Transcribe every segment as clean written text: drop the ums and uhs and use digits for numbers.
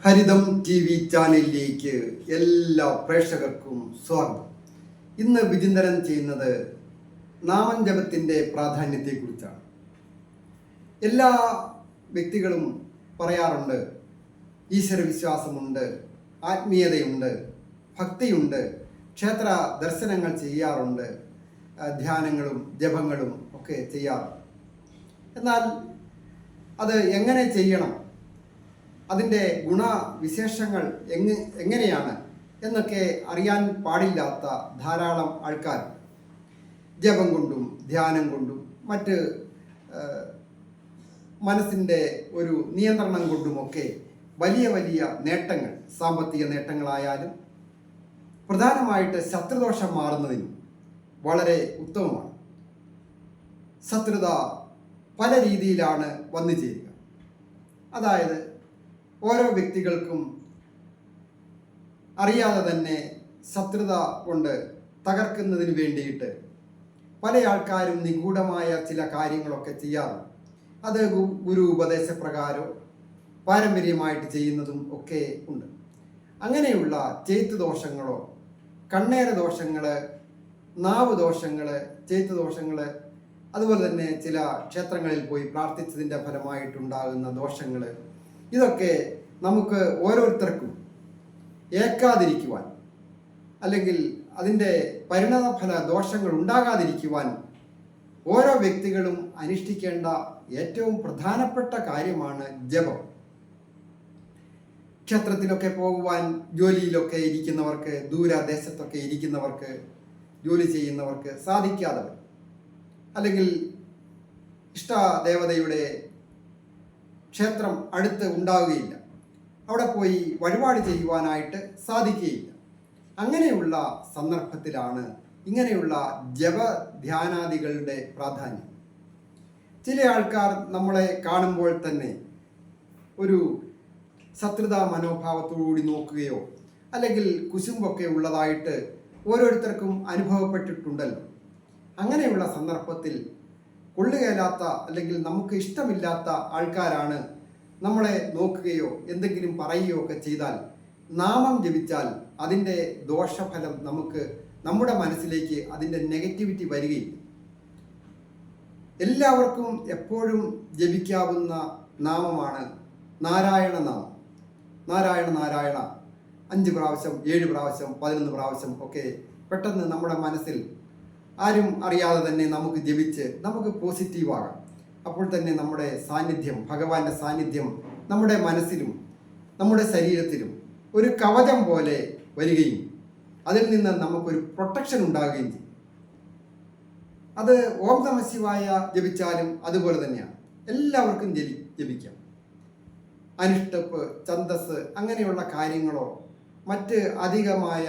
ഹരിതം TV ചാനലിലേക്ക് എല്ലാ പ്രേക്ഷകർക്കും സ്വാഗതം. ഇന്ന് വിചിന്തനം ചെയ്യുന്നത് നാമം ജപത്തിൻ്റെ പ്രാധാന്യത്തെക്കുറിച്ചാണ്. എല്ലാ വ്യക്തികളും പറയാറുണ്ട്, ഈശ്വരവിശ്വാസമുണ്ട്, ആത്മീയതയുണ്ട്, ഭക്തിയുണ്ട്, ക്ഷേത്ര ദർശനങ്ങൾ ചെയ്യാറുണ്ട്, ധ്യാനങ്ങളും ജപങ്ങളും ഒക്കെ ചെയ്യാറുണ്ട്. എന്നാൽ അത് എങ്ങനെ ചെയ്യണം, അതിൻ്റെ ഗുണവിശേഷങ്ങൾ എങ്ങനെയാണ് എന്നൊക്കെ അറിയാൻ പാടില്ലാത്ത ധാരാളം ആൾക്കാർ ജപം കൊണ്ടും ധ്യാനം കൊണ്ടും മറ്റ് മനസ്സിൻ്റെ ഒരു നിയന്ത്രണം കൊണ്ടുമൊക്കെ വലിയ വലിയ നേട്ടങ്ങൾ, സാമ്പത്തിക നേട്ടങ്ങളായാലും പ്രധാനമായിട്ട് ശത്രുദോഷം മാറുന്നതിനും വളരെ ഉത്തമമാണ്. ശത്രുത പല രീതിയിലാണ് വന്നു ചേരുക. അതായത് ഓരോ വ്യക്തികൾക്കും അറിയാതെ തന്നെ ശത്രുത കൊണ്ട് തകർക്കുന്നതിന് വേണ്ടിയിട്ട് പല ആൾക്കാരും നിഗൂഢമായ ചില കാര്യങ്ങളൊക്കെ ചെയ്യാറുണ്ട്. അത് ഗുരു ഉപദേശപ്രകാരം പാരമ്പര്യമായിട്ട് ചെയ്യുന്നതും ഒക്കെ ഉണ്ട്. അങ്ങനെയുള്ള ചെയ്ത്ത് ദോഷങ്ങളോ, കണ്ണേര ദോഷങ്ങൾ, നാവ് ദോഷങ്ങൾ, ചെയ്ത്ത് ദോഷങ്ങൾ, അതുപോലെ തന്നെ ചില ക്ഷേത്രങ്ങളിൽ പോയി പ്രാർത്ഥിച്ചതിൻ്റെ ഫലമായിട്ടുണ്ടാകുന്ന ദോഷങ്ങൾ, ഇതൊക്കെ നമുക്ക് ഓരോരുത്തർക്കും ഏൽക്കാതിരിക്കുവാൻ, അല്ലെങ്കിൽ അതിൻ്റെ പരിണതഫല ദോഷങ്ങൾ ഉണ്ടാകാതിരിക്കുവാൻ ഓരോ വ്യക്തികളും അനുഷ്ഠിക്കേണ്ട ഏറ്റവും പ്രധാനപ്പെട്ട കാര്യമാണ് ജപം. ക്ഷേത്രത്തിലൊക്കെ പോകുവാൻ ജോലിയിലൊക്കെ ഇരിക്കുന്നവർക്ക്, ദൂരദേശത്തൊക്കെ ഇരിക്കുന്നവർക്ക്, ജോലി ചെയ്യുന്നവർക്ക് സാധിക്കാത്തവർ, അല്ലെങ്കിൽ ഇഷ്ടദേവതയുടെ ക്ഷേത്രം അടുത്ത് ഉണ്ടാവുകയില്ല, അവിടെ പോയി വഴിപാട് ചെയ്യുവാനായിട്ട് സാധിക്കുകയില്ല. അങ്ങനെയുള്ള സന്ദർഭത്തിലാണ് ഇങ്ങനെയുള്ള ജപധ്യാനാദികളുടെ പ്രാധാന്യം. ചില ആൾക്കാർ നമ്മളെ കാണുമ്പോൾ തന്നെ ഒരു ശത്രുതാ മനോഭാവത്തോടുകൂടി നോക്കുകയോ, അല്ലെങ്കിൽ കുശുമ്പൊക്കെ ഉള്ളതായിട്ട് ഓരോരുത്തർക്കും അനുഭവപ്പെട്ടിട്ടുണ്ടല്ലോ. അങ്ങനെയുള്ള സന്ദർഭത്തിൽ കൊള്ളുകയില്ലാത്ത, അല്ലെങ്കിൽ നമുക്ക് ഇഷ്ടമില്ലാത്ത ആൾക്കാരാണ് നമ്മളെ നോക്കുകയോ എന്തെങ്കിലും പറയുകയോ ഒക്കെ ചെയ്താൽ, നാമം ജപിച്ചാൽ അതിൻ്റെ ദോഷഫലം നമ്മുടെ മനസ്സിലേക്ക് അതിൻ്റെ നെഗറ്റിവിറ്റി വരികയില്ല. എല്ലാവർക്കും എപ്പോഴും ജപിക്കാവുന്ന നാമമാണ് നാരായണ നാമം. നാരായണ നാരായണ 5 പ്രാവശ്യം, 7 പ്രാവശ്യം, 11 പ്രാവശ്യം ഒക്കെ പെട്ടെന്ന് നമ്മുടെ മനസ്സിൽ ആരും അറിയാതെ തന്നെ നമുക്ക് ജപിച്ച് നമുക്ക് പോസിറ്റീവാകാം. അപ്പോൾ തന്നെ നമ്മുടെ സാന്നിധ്യം, ഭഗവാന്റെ സാന്നിധ്യം നമ്മുടെ മനസ്സിലും നമ്മുടെ ശരീരത്തിലും ഒരു കവചം പോലെ വരികയും അതിൽ നിന്ന് നമുക്കൊരു പ്രൊട്ടക്ഷൻ ഉണ്ടാകുകയും ചെയ്യും. അത് ഓം നമ ശിവായ ജപിച്ചാലും അതുപോലെ തന്നെയാണ്. എല്ലാവർക്കും ജപിക്കാം. അനുഷ്ഠപ്പ്, ഛന്ദസ് അങ്ങനെയുള്ള കാര്യങ്ങളോ മറ്റ് അധികമായ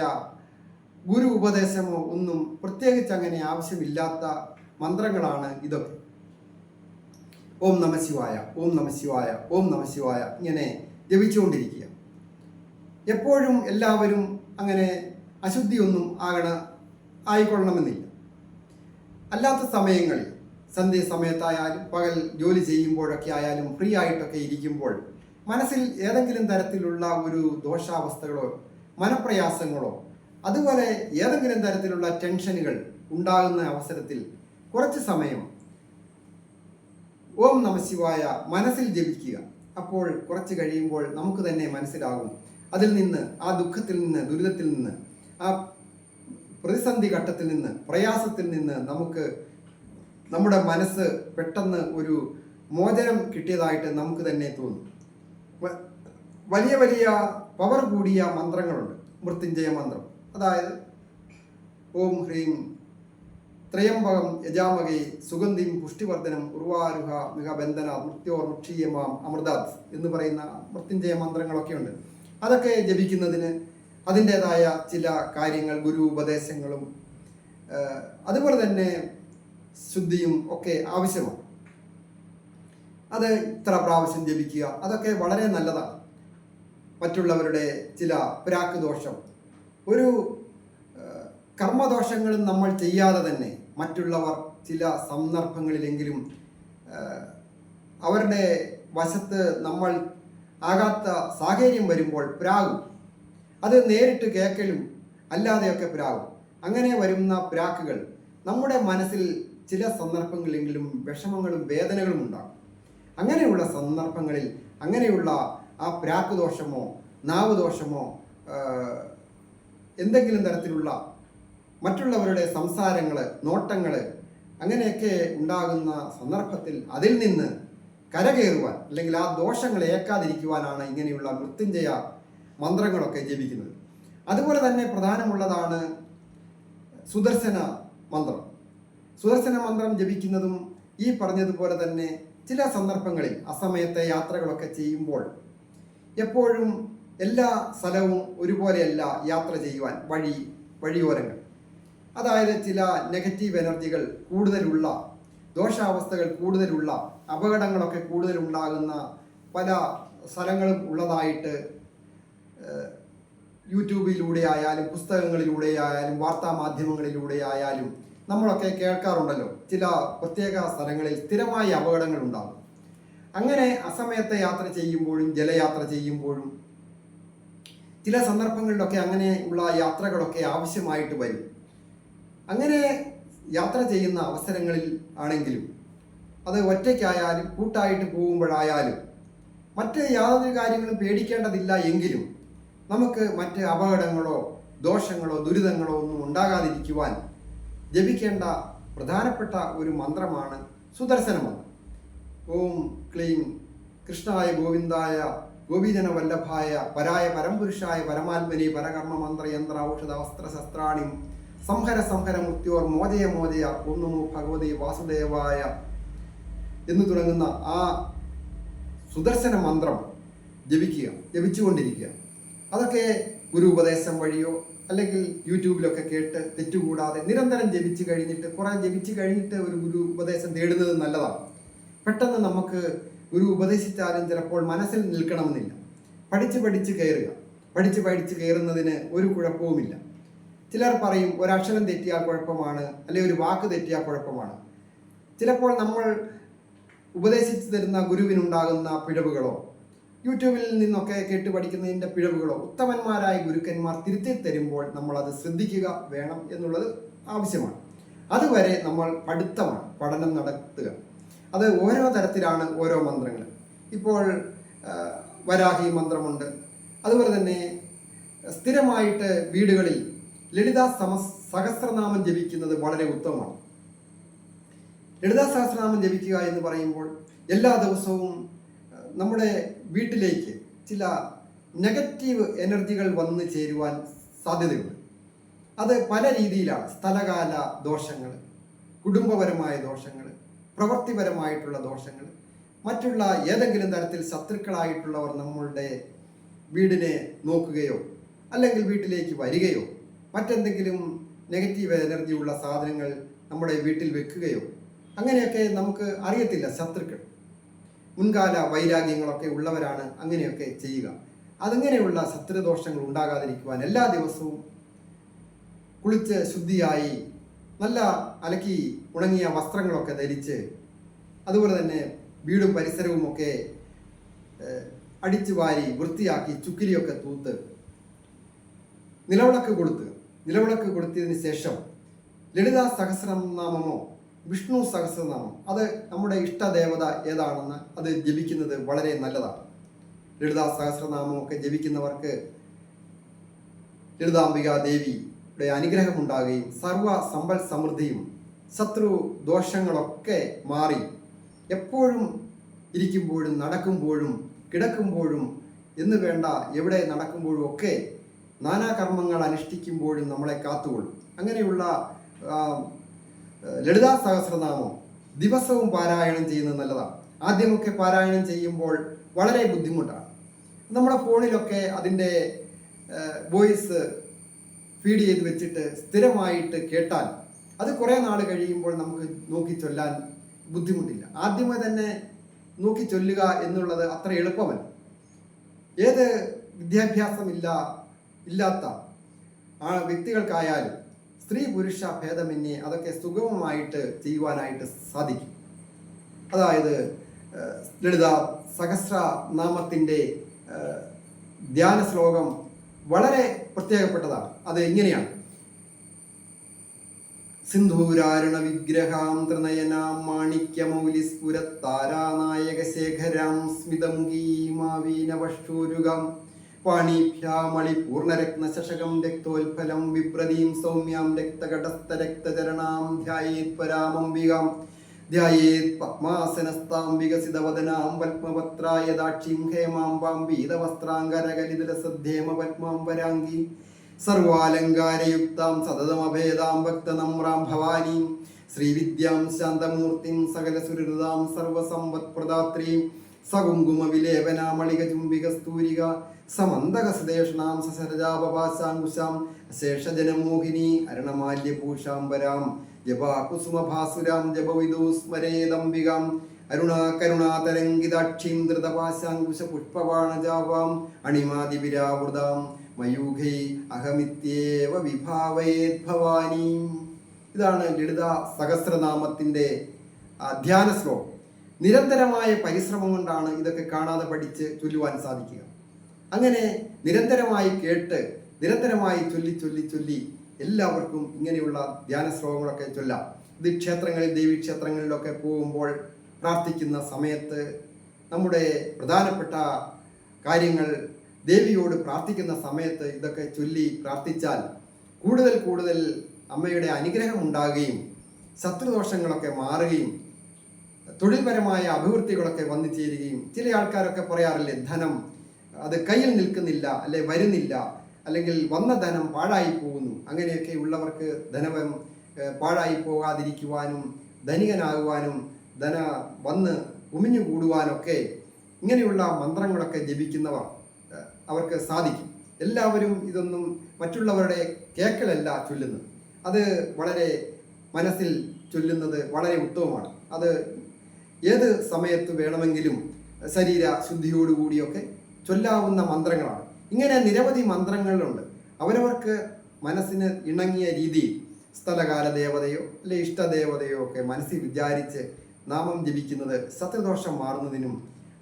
ഗുരു ഉപദേശമോ ഒന്നും പ്രത്യേകിച്ച് അങ്ങനെ ആവശ്യമില്ലാത്ത മന്ത്രങ്ങളാണ് ഇതൊക്കെ. ഓം നമ ശിവായ, ഓം നമ ശിവായ, ഓം നമ ശിവായ ഇങ്ങനെ ജപിച്ചുകൊണ്ടിരിക്കുക. എപ്പോഴും എല്ലാവരും അങ്ങനെ അശുദ്ധിയൊന്നും ആയിക്കൊള്ളണമെന്നില്ല. അല്ലാത്ത സമയങ്ങളിൽ, സന്ധ്യ സമയത്തായാലും പകൽ ജോലി ചെയ്യുമ്പോഴൊക്കെ ആയാലും ഫ്രീ ആയിട്ടൊക്കെ ഇരിക്കുമ്പോൾ മനസ്സിൽ ഏതെങ്കിലും തരത്തിലുള്ള ഒരു ദോഷാവസ്ഥകളോ മനപ്രയാസങ്ങളോ അതുപോലെ ഏതെങ്കിലും തരത്തിലുള്ള ടെൻഷനുകൾ ഉണ്ടാകുന്ന അവസരത്തിൽ കുറച്ച് സമയം ഓം നമ ശിവായ മനസ്സിൽ ജപിക്കുക. അപ്പോൾ കുറച്ച് കഴിയുമ്പോൾ നമുക്ക് തന്നെ മനസ്സിലാകും, അതിൽ നിന്ന്, ആ ദുഃഖത്തിൽ നിന്ന്, ദുരിതത്തിൽ നിന്ന്, ആ പ്രതിസന്ധി ഘട്ടത്തിൽ നിന്ന്, പ്രയാസത്തിൽ നിന്ന് നമ്മുടെ മനസ്സ് പെട്ടെന്ന് ഒരു മോചനം കിട്ടിയതായിട്ട് നമുക്ക് തന്നെ തോന്നും. വലിയ വലിയ പവർ കൂടിയ മന്ത്രങ്ങളുണ്ട്. മൃത്യുഞ്ജയ മന്ത്രം, അതായത് ഓം ഹ്രീം ത്രയംബകം യജാമകേ സുഗന്ധിം പുഷ്ടിവർദ്ധനം ഉർവാരുഹ മികബന്ധന മൃത്യോർമുക്ഷീയമാം അമൃതാത് എന്ന് പറയുന്ന മൃത്യുഞ്ജയ മന്ത്രങ്ങളൊക്കെ ഉണ്ട്. അതൊക്കെ ജപിക്കുന്നതിന് അതിൻ്റെതായ ചില കാര്യങ്ങൾ, ഗുരു ഉപദേശങ്ങളും അതുപോലെ തന്നെ ശുദ്ധിയും ഒക്കെ ആവശ്യമാണ്. അത് ഇത്ര പ്രാവശ്യം ജപിക്കുക, അതൊക്കെ വളരെ നല്ലതാണ്. മറ്റുള്ളവരുടെ ചില പിരാക്ക് ദോഷം, ഒരു കർമ്മദോഷങ്ങളും നമ്മൾ ചെയ്യാതെ തന്നെ മറ്റുള്ളവർ ചില സന്ദർഭങ്ങളിലെങ്കിലും അവരുടെ വശത്ത് നമ്മൾ ആകാത്ത സാഹചര്യം വരുമ്പോൾ പ്രാകും. അത് നേരിട്ട് കേൾക്കലും അല്ലാതെയൊക്കെ പ്രാകും. അങ്ങനെ വരുന്ന പ്രാക്കുകൾ നമ്മുടെ മനസ്സിൽ ചില സന്ദർഭങ്ങളിലെങ്കിലും വിഷമങ്ങളും വേദനകളും ഉണ്ടാകും. അങ്ങനെയുള്ള സന്ദർഭങ്ങളിൽ അങ്ങനെയുള്ള ആ പ്രാക്ക് ദോഷമോ നാവ് ദോഷമോ എന്തെങ്കിലും തരത്തിലുള്ള മറ്റുള്ളവരുടെ സംസാരങ്ങൾ, നോട്ടങ്ങൾ അങ്ങനെയൊക്കെ ഉണ്ടാകുന്ന സന്ദർഭത്തിൽ അതിൽ നിന്ന് കരകയറുവാൻ അല്ലെങ്കിൽ ആ ദോഷങ്ങൾ ഏൽക്കാതിരിക്കുവാനാണ് ഇങ്ങനെയുള്ള മൃത്യുഞ്ജയ മന്ത്രങ്ങളൊക്കെ ജപിക്കുന്നത്. അതുപോലെ തന്നെ പ്രധാനമുള്ളതാണ് സുദർശന മന്ത്രം. സുദർശന മന്ത്രം ജപിക്കുന്നതും ഈ പറഞ്ഞതുപോലെ തന്നെ ചില സന്ദർഭങ്ങളിൽ അസമയത്തെ യാത്രകളൊക്കെ ചെയ്യുമ്പോൾ എപ്പോഴും എല്ലാ സ്ഥലവും ഒരുപോലെയല്ല യാത്ര ചെയ്യുവാൻ വഴിയോരങ്ങൾ. അതായത് ചില നെഗറ്റീവ് എനർജികൾ കൂടുതലുള്ള, ദോഷാവസ്ഥകൾ കൂടുതലുള്ള, അപകടങ്ങളൊക്കെ കൂടുതലുണ്ടാകുന്ന പല സ്ഥലങ്ങളും ഉള്ളതായിട്ട് യൂട്യൂബിലൂടെ ആയാലും പുസ്തകങ്ങളിലൂടെ ആയാലും വാർത്താ മാധ്യമങ്ങളിലൂടെ ആയാലും നമ്മളൊക്കെ കേൾക്കാറുണ്ടല്ലോ. ചില പ്രത്യേക സ്ഥലങ്ങളിൽ സ്ഥിരമായ അപകടങ്ങൾ ഉണ്ടാകും. അങ്ങനെ അസമയത്തെ യാത്ര ചെയ്യുമ്പോഴും ജലയാത്ര ചെയ്യുമ്പോഴും ചില സന്ദർഭങ്ങളിലൊക്കെ അങ്ങനെയുള്ള യാത്രകളൊക്കെ ആവശ്യമായിട്ട് വരും. അങ്ങനെ യാത്ര ചെയ്യുന്ന അവസരങ്ങളിൽ ആണെങ്കിലും അത് ഒറ്റയ്ക്കായാലും കൂട്ടായിട്ട് പോകുമ്പോഴായാലും മറ്റ് യാതൊരു കാര്യങ്ങളും പേടിക്കേണ്ടതില്ല എങ്കിലും നമുക്ക് മറ്റ് അപകടങ്ങളോ ദോഷങ്ങളോ ദുരിതങ്ങളോ ഒന്നും ഉണ്ടാകാതിരിക്കുവാൻ ജപിക്കേണ്ട പ്രധാനപ്പെട്ട ഒരു മന്ത്രമാണ് സുദർശന മന്ത്രം. ഓം ക്ലീം കൃഷ്ണായ ഗോവിന്ദായ ഗോപീജന വല്ലഭായ പരായ പരംപുരുഷായ പരമാത്മനി പരകർമ്മ മന്ത്ര യന്ത്ര ഔഷധ വസ്ത്ര ശസ്ത്രാണി സംഹര സംഹര മൃത്യോർ മോചയ മോചയ ഓം നമോ ഭഗവതി വാസുദേവായ എന്ന് തുടങ്ങുന്ന ആ സുദർശന മന്ത്രം ജപിച്ചുകൊണ്ടിരിക്കുക. അതൊക്കെ ഗുരു ഉപദേശം വഴിയോ അല്ലെങ്കിൽ യൂട്യൂബിലൊക്കെ കേട്ട് തെറ്റുകൂടാതെ നിരന്തരം ജപിച്ചു കഴിഞ്ഞിട്ട് ഒരു ഗുരു ഉപദേശം തേടുന്നത് നല്ലതാണ്. പെട്ടെന്ന് നമുക്ക് ഗുരു ഉപദേശിച്ചാലും ചിലപ്പോൾ മനസ്സിൽ നിൽക്കണമെന്നില്ല. പഠിച്ച് കയറുന്നതിന് ഒരു കുഴപ്പവുമില്ല. ചിലർ പറയും ഒരക്ഷരം തെറ്റിയാൽ കുഴപ്പമാണ്, അല്ലെങ്കിൽ ഒരു വാക്ക് തെറ്റിയാൽ കുഴപ്പമാണ്. ചിലപ്പോൾ നമ്മൾ ഉപദേശിച്ചു തരുന്ന ഗുരുവിനുണ്ടാകുന്ന പിഴവുകളോ യൂട്യൂബിൽ നിന്നൊക്കെ കേട്ട് പഠിക്കുന്നതിൻ്റെ പിഴവുകളോ ഉത്തമന്മാരായ ഗുരുക്കന്മാർ തിരുത്തി തരുമ്പോൾ നമ്മൾ അത് ശ്രദ്ധിക്കുക വേണം എന്നുള്ളത് ആവശ്യമാണ്. അതുവരെ നമ്മൾ പഠനം നടത്തുക. അത് ഓരോ തരത്തിലാണ് ഓരോ മന്ത്രങ്ങൾ. ഇപ്പോൾ വരാഹി മന്ത്രമുണ്ട്. അതുപോലെ തന്നെ സ്ഥിരമായിട്ട് വീടുകളിൽ ലളിതാ സഹസ്രനാമം ജപിക്കുന്നത് വളരെ ഉത്തമമാണ്. ലളിതാ സഹസ്രനാമം ജപിക്കുക എന്ന് പറയുമ്പോൾ എല്ലാ ദിവസവും നമ്മുടെ വീട്ടിലേക്ക് ചില നെഗറ്റീവ് എനർജികൾ വന്നു ചേരുവാൻ സാധ്യതയുണ്ട്. അത് പല രീതിയിലാണ്. സ്ഥലകാല ദോഷങ്ങൾ, കുടുംബപരമായ ദോഷങ്ങൾ, പ്രവൃത്തിപരമായിട്ടുള്ള ദോഷങ്ങൾ, മറ്റുള്ള ഏതെങ്കിലും തരത്തിൽ ശത്രുക്കളായിട്ടുള്ളവർ നമ്മളുടെ വീടിനെ നോക്കുകയോ അല്ലെങ്കിൽ വീട്ടിലേക്ക് വരികയോ മറ്റെന്തെങ്കിലും നെഗറ്റീവ് എനർജി ഉള്ള സാധനങ്ങൾ നമ്മുടെ വീട്ടിൽ വെക്കുകയോ അങ്ങനെയൊക്കെ നമുക്ക് അറിയത്തില്ല. ശത്രുക്കൾ മുൻകാല വൈരാഗ്യങ്ങളൊക്കെ ഉള്ളവരാണ് അങ്ങനെയൊക്കെ ചെയ്യുക. അതങ്ങനെയുള്ള ശത്രുദോഷങ്ങൾ ഉണ്ടാകാതിരിക്കുവാൻ എല്ലാ ദിവസവും കുളിച്ച് ശുദ്ധിയായി നല്ല അലക്കി ഉണങ്ങിയ വസ്ത്രങ്ങളൊക്കെ ധരിച്ച് അതുപോലെ തന്നെ വീടും പരിസരവും ഒക്കെ അടിച്ചു വാരി വൃത്തിയാക്കി ചുക്കിലിയൊക്കെ തൂത്ത് നിലവിളക്ക് കൊളുത്തിയതിന് ശേഷം ലളിതാ സഹസ്രനാമമോ വിഷ്ണു സഹസ്രനാമം, അത് നമ്മുടെ ഇഷ്ടദേവത ഏതാണെന്ന് അത് ജപിക്കുന്നത് വളരെ നല്ലതാണ്. ലളിതാ സഹസ്രനാമമൊക്കെ ജപിക്കുന്നവർക്ക് ലളിതാംബിക ദേവിയുടെ അനുഗ്രഹമുണ്ടാകുകയും സർവ സമ്പൽ സമൃദ്ധിയും ശത്രു ദോഷങ്ങളൊക്കെ മാറി എപ്പോഴും ഇരിക്കുമ്പോഴും നടക്കുമ്പോഴും കിടക്കുമ്പോഴും എന്ന് വേണ്ട എവിടെ നടക്കുമ്പോഴും ഒക്കെ നാനാകർമ്മങ്ങൾ അനുഷ്ഠിക്കുമ്പോഴും നമ്മളെ കാത്തുകൊള്ളും. അങ്ങനെയുള്ള ലളിതാ സഹസ്രനാമം ദിവസവും പാരായണം ചെയ്യുന്നത് നല്ലതാണ്. ആദ്യമൊക്കെ പാരായണം ചെയ്യുമ്പോൾ വളരെ ബുദ്ധിമുട്ടാണ്. നമ്മുടെ ഫോണിലൊക്കെ അതിൻ്റെ വോയിസ് ഫീഡ് ചെയ്ത് വെച്ചിട്ട് സ്ഥിരമായിട്ട് കേട്ടാൽ അത് കുറേ നാൾ കഴിയുമ്പോൾ നമുക്ക് നോക്കി ചൊല്ലാൻ ബുദ്ധിമുട്ടില്ല. ആദ്യമേ തന്നെ നോക്കി ചൊല്ലുക എന്നുള്ളത് അത്ര എളുപ്പമല്ല. ഏത് ഇല്ലാത്ത ആ വ്യക്തികൾക്കായാലും സ്ത്രീ പുരുഷ ഭേദമന്യേ അതൊക്കെ സുഗമമായിട്ട് ചെയ്യുവാനായിട്ട് സാധിക്കും. അതായത് ലളിത സഹസ്രനാമത്തിൻ്റെ ധ്യാന ശ്ലോകം വളരെ പ്രത്യേകപ്പെട്ടതാണ്. അത് ഇങ്ങനെയാണ്: സിന്ധൂരാരുണ വിഗ്രഹാം ത്രിനയനാം മാണിക്യമൗലിസ്ഫുരത്താരാനായക ശേഖരാം സ്മിതമുഖീമാവീനവക്ഷൂരുഗാം പാണിഭ്യാമളിപൂർണരത്നശകം രക്തോൽഫലം വിപ്രതീം സൗമ്യാം രക്തകടസ്ഥ രക്തചരണാം ധ്യായേത് പരാമംബികാം ധ്യായേത് പത്മാസനസ്താം വികസിതവദനാം പത്മപത്രായ ദാക്ഷീം ഹേമാംബാം പീതവസ്ത്രാംഗരകലിതരസദ്ധേമ പത്മാം വരാംഗീ സർവാലങ്കാരയുക്താം സതതമഭേദാം ഭക്തനമ്രാം ഭവാനീം ശ്രീവിദ്യാം ശാന്തമൂർത്തിം സകലസുഹൃതാം സർവസമ്പത്പ്രദാത്രീം സകുങ്കുമവിലേപനാമളികചുംബികസ്തൂരിക സമന്തകസദേഷണാം സസരജാപപാശാങ്കുശാം അശേഷജനമോഹിനി അരുണമാല്യഭൂഷാംബരാം ജപാകുസുമഭാസുരാം ജപവിദൂസ്മരേദംബികാം അരുണാകരുണാതരംഗിതാക്ഷീം ധൃതപാശാങ്കുശ പുഷ്പബാണജാവാം അണിമാതിവിരാവൃതാം മയൂഖൈ അഹമിത്യേവ വിഭാവയേത് ഭവാനി. ഇതാണ് ലളിത സഹസ്രനാമത്തിൻ്റെ ധ്യാന ശ്ലോകം. നിരന്തരമായ പരിശ്രമം കൊണ്ടാണ് ഇതൊക്കെ കാണാതെ പഠിച്ച് ചൊല്ലുവാൻ സാധിക്കുക. അങ്ങനെ നിരന്തരമായി കേട്ട് നിരന്തരമായി ചൊല്ലി ചൊല്ലി ചൊല്ലി എല്ലാവർക്കും ഇങ്ങനെയുള്ള ധ്യാന ശ്ലോകങ്ങളൊക്കെ ചൊല്ലാം. ഇത് ക്ഷേത്രങ്ങളിൽ, ദേവീക്ഷേത്രങ്ങളിലൊക്കെ പോകുമ്പോൾ പ്രാർത്ഥിക്കുന്ന സമയത്ത് നമ്മുടെ പ്രധാനപ്പെട്ട കാര്യങ്ങൾ ദേവിയോട് പ്രാർത്ഥിക്കുന്ന സമയത്ത് ഇതൊക്കെ ചൊല്ലി പ്രാർത്ഥിച്ചാൽ കൂടുതൽ കൂടുതൽ അമ്മയുടെ അനുഗ്രഹം ഉണ്ടാകുകയും ശത്രുദോഷങ്ങളൊക്കെ മാറുകയും തൊഴിൽപരമായ അഭിവൃദ്ധികളൊക്കെ വന്നു ചേരുകയും, ചില ആൾക്കാരൊക്കെ പറയാറില്ലേ, ധനം അത് കയ്യിൽ നിൽക്കുന്നില്ല, അല്ലെ വരുന്നില്ല, അല്ലെങ്കിൽ വന്ന ധനം പാഴായി പോകുന്നു. അങ്ങനെയൊക്കെ ഉള്ളവർക്ക് ധനം പാഴായി പോകാതിരിക്കുവാനും ധനികനാകുവാനും ധന വന്ന് ഉമിഞ്ഞു കൂടുവാനൊക്കെ ഇങ്ങനെയുള്ള മന്ത്രങ്ങളൊക്കെ ജപിക്കുന്നവർ അവർക്ക് സാധിക്കും. എല്ലാവരും ഇതൊന്നും മറ്റുള്ളവരുടെ കേക്കലല്ല ചൊല്ലുന്നത്. അത് വളരെ മനസ്സിൽ ചൊല്ലുന്നത് വളരെ ഉത്തമമാണ്. അത് ഏത് സമയത്ത് വേണമെങ്കിലും ശരീര ശുദ്ധിയോടുകൂടിയൊക്കെ ചൊല്ലാവുന്ന മന്ത്രങ്ങളാണ്. ഇങ്ങനെ നിരവധി മന്ത്രങ്ങളുണ്ട്. അവരവർക്ക് മനസ്സിന് ഇണങ്ങിയ രീതിയിൽ സ്ഥലകാല ദേവതയോ അല്ലെ ഇഷ്ടദേവതയോ ഒക്കെ മനസ്സിൽ വിചാരിച്ച് നാമം ജപിക്കുന്നത് ശത്രുദോഷം മാറുന്നതിനും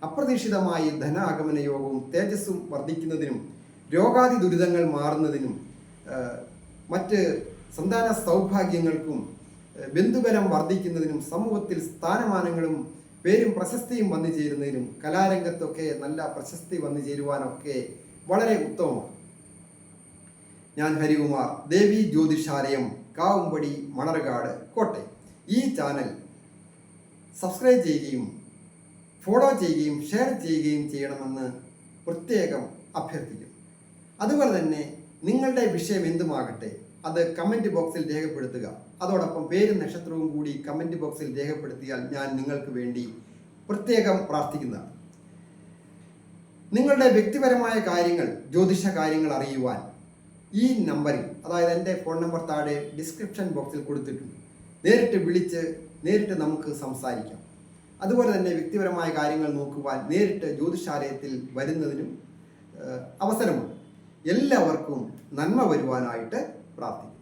അപ്രതീക്ഷിതമായി ധനാഗമന യോഗവും തേജസ്സും വർദ്ധിക്കുന്നതിനും രോഗാദി ദുരിതങ്ങൾ മാറുന്നതിനും മറ്റ് സന്താന സൗഭാഗ്യങ്ങൾക്കും ബന്ധുബലം വർദ്ധിക്കുന്നതിനും സമൂഹത്തിൽ സ്ഥാനമാനങ്ങളും പേരും പ്രശസ്തിയും വന്നു ചേരുന്നതിനും കലാരംഗത്തൊക്കെ നല്ല പ്രശസ്തി വന്നു ചേരുവാനൊക്കെ വളരെ ഉത്തമമാണ്. ഞാൻ ഹരികുമാർ, ദേവി ജ്യോതിഷാലയം, കാവുംപടി, മണർകാട്, കോട്ടയം. ഈ ചാനൽ സബ്സ്ക്രൈബ് ചെയ്യുകയും ഫോളോ ചെയ്യുകയും ഷെയർ ചെയ്യുകയും ചെയ്യണമെന്ന് പ്രത്യേകം അഭ്യർത്ഥിക്കുന്നു. അതുപോലെ തന്നെ നിങ്ങളുടെ വിഷയം എന്തുമാകട്ടെ അത് കമൻറ്റ് ബോക്സിൽ രേഖപ്പെടുത്തുക. അതോടൊപ്പം പേരും നക്ഷത്രവും കൂടി കമൻറ്റ് ബോക്സിൽ രേഖപ്പെടുത്തിയാൽ ഞാൻ നിങ്ങൾക്ക് വേണ്ടി പ്രത്യേകം പ്രാർത്ഥിക്കുന്നതാണ്. നിങ്ങളുടെ വ്യക്തിപരമായ കാര്യങ്ങൾ, ജ്യോതിഷ കാര്യങ്ങൾ അറിയുവാൻ ഈ നമ്പറിൽ, അതായത് എൻ്റെ ഫോൺ നമ്പർ താഴെ ഡിസ്ക്രിപ്ഷൻ ബോക്സിൽ കൊടുത്തിട്ടുണ്ട്. നേരിട്ട് വിളിച്ച് നേരിട്ട് നമുക്ക് സംസാരിക്കാം. അതുപോലെ തന്നെ വ്യക്തിപരമായ കാര്യങ്ങൾ നോക്കുവാൻ നേരിട്ട് ജ്യോതിഷാലയത്തിൽ വരുന്നതിനും അവസരമുണ്ട്. എല്ലാവർക്കും നന്മ വരുവാനായിട്ട് പ്രാർത്ഥിക്കുന്നു.